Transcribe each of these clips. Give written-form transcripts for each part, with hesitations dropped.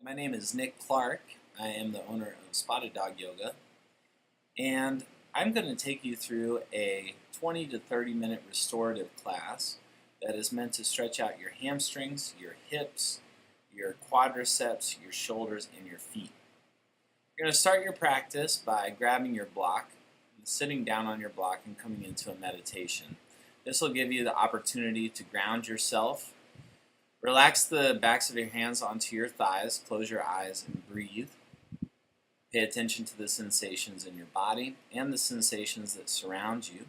My name is Nick Clark. I am the owner of Spotted Dog Yoga, and I'm going to take you through a 20 to 30 minute restorative class that is meant to stretch out your hamstrings, your hips, your quadriceps, your shoulders, and your feet. You're going to start your practice by grabbing your block, sitting down on your block, and coming into a meditation. This will give you the opportunity to ground yourself. Relax the backs of your hands onto your thighs, close your eyes, and breathe. Pay attention to the sensations in your body and the sensations that surround you.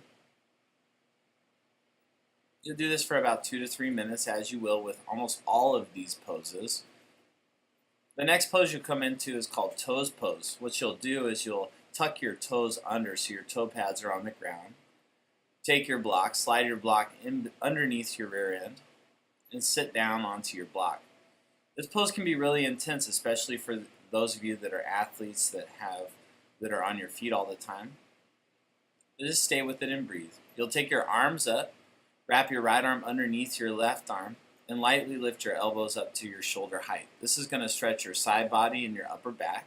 You'll do this for about 2 to 3 minutes, as you will with almost all of these poses. The next pose you'll come into is called toes pose. What you'll do is you'll tuck your toes under so your toe pads are on the ground. Take your block, slide your block in underneath your rear end, and sit down onto your block. This pose can be really intense, especially for those of you that are athletes that are on your feet all the time. Just stay with it and breathe. You'll take your arms up, wrap your right arm underneath your left arm, and lightly lift your elbows up to your shoulder height. This is going to stretch your side body and your upper back.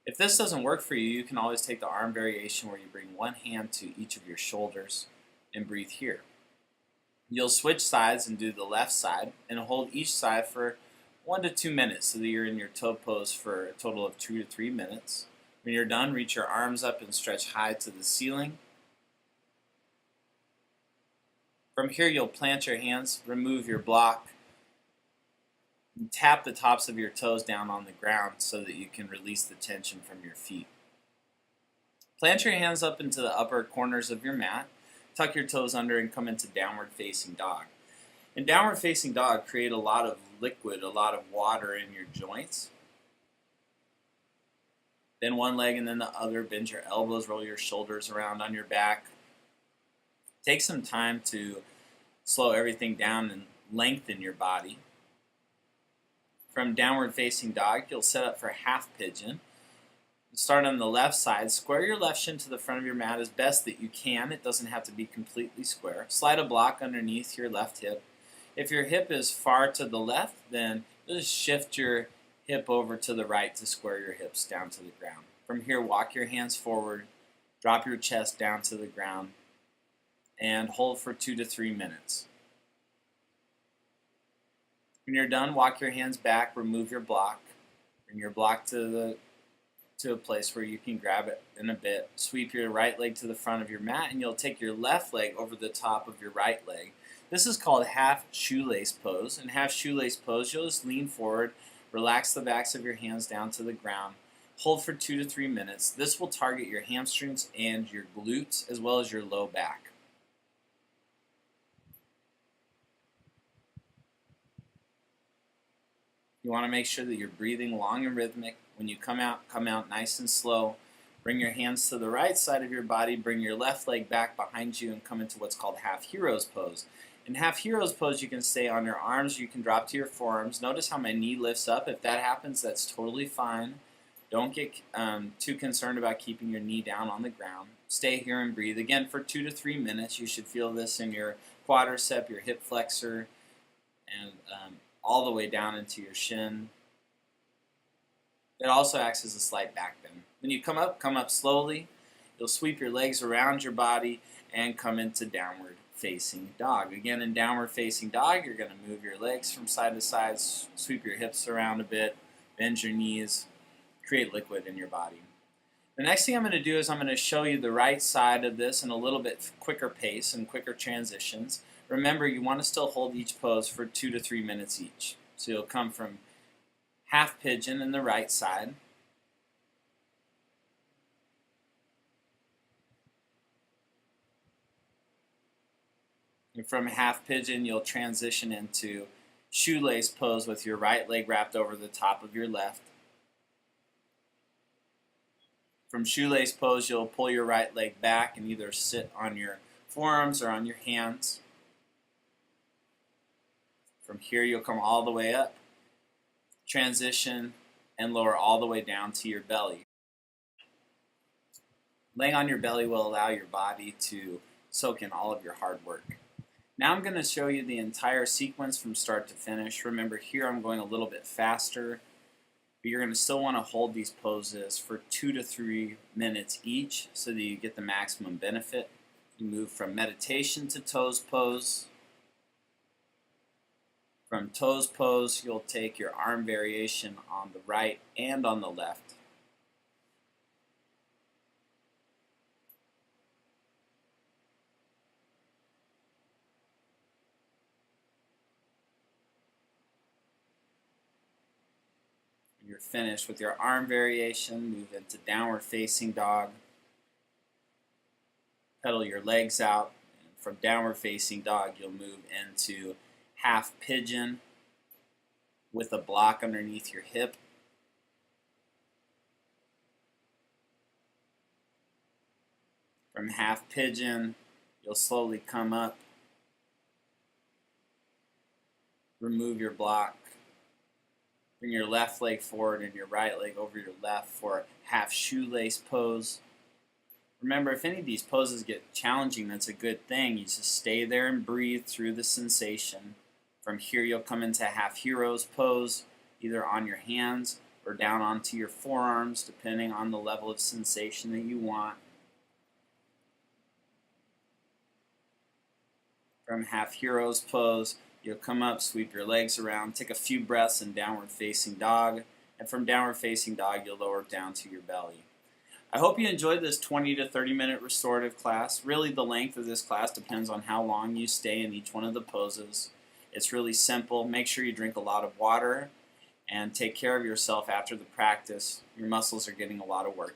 If this doesn't work for you, you can always take the arm variation where you bring one hand to each of your shoulders and breathe here. You'll switch sides and do the left side and hold each side for 1 to 2 minutes so that you're in your toe pose for a total of 2 to 3 minutes. When you're done, reach your arms up and stretch high to the ceiling. From here, you'll plant your hands, remove your block, and tap the tops of your toes down on the ground so that you can release the tension from your feet. Plant your hands up into the upper corners of your mat. Tuck your toes under and come into downward facing dog. In downward facing dog, create a lot of liquid, a lot of water in your joints. Then one leg and then the other. Bend your elbows, roll your shoulders around on your back. Take some time to slow everything down and lengthen your body. From downward facing dog, you'll set up for half pigeon. Start on the left side. Square your left shin to the front of your mat as best that you can. It doesn't have to be completely square. Slide a block underneath your left hip. If your hip is far to the left, then just shift your hip over to the right to square your hips down to the ground. From here, walk your hands forward, drop your chest down to the ground, and hold for 2 to 3 minutes. When you're done, walk your hands back, remove your block, bring your block to a place where you can grab it in a bit. Sweep your right leg to the front of your mat, and you'll take your left leg over the top of your right leg. This is called half shoelace pose. In half shoelace pose, you'll just lean forward, relax the backs of your hands down to the ground, hold for 2 to 3 minutes. This will target your hamstrings and your glutes as well as your low back. You want to make sure that you're breathing long and rhythmic. When you come out nice and slow. Bring your hands to the right side of your body, bring your left leg back behind you, and come into what's called half heroes pose. In half heroes pose, you can stay on your arms, you can drop to your forearms. Notice how my knee lifts up. If that happens, that's totally fine. Don't get too concerned about keeping your knee down on the ground. Stay here and breathe. Again, for 2 to 3 minutes, you should feel this in your quadricep, your hip flexor, and all the way down into your shin. It also acts as a slight back bend. When you come up slowly. You'll sweep your legs around your body and come into downward facing dog. Again, in downward facing dog, you're going to move your legs from side to side, sweep your hips around a bit, bend your knees, create liquid in your body. The next thing I'm going to do is I'm going to show you the right side of this in a little bit quicker pace and quicker transitions. Remember, you want to still hold each pose for 2 to 3 minutes each. So you'll come from half pigeon in the right side. And from half pigeon, you'll transition into shoelace pose with your right leg wrapped over the top of your left. From shoelace pose, you'll pull your right leg back and either sit on your forearms or on your hands. From here, you'll come all the way up, transition, and lower all the way down to your belly. Laying on your belly will allow your body to soak in all of your hard work. Now I'm going to show you the entire sequence from start to finish. Remember, here I'm going a little bit faster But you're going to still want to hold these poses for 2 to 3 minutes each so that you get the maximum benefit. You move from meditation to toes pose. From toes pose, you'll take your arm variation on the right and on the left. When you're finished with your arm variation, move into downward facing dog. Pedal your legs out. And from downward facing dog, you'll move into half pigeon with a block underneath your hip. From half pigeon, you'll slowly come up, remove your block, bring your left leg forward and your right leg over your left for half shoelace pose. Remember, if any of these poses get challenging, that's a good thing. You just stay there and breathe through the sensation. From here, you'll come into half heroes pose, either on your hands or down onto your forearms, depending on the level of sensation that you want. From half heroes pose, you'll come up, sweep your legs around, take a few breaths in downward facing dog, and from downward facing dog, you'll lower down to your belly. I hope you enjoyed this 20 to 30 minute restorative class. Really, the length of this class depends on how long you stay in each one of the poses. It's really simple. Make sure you drink a lot of water and take care of yourself after the practice. Your muscles are getting a lot of work.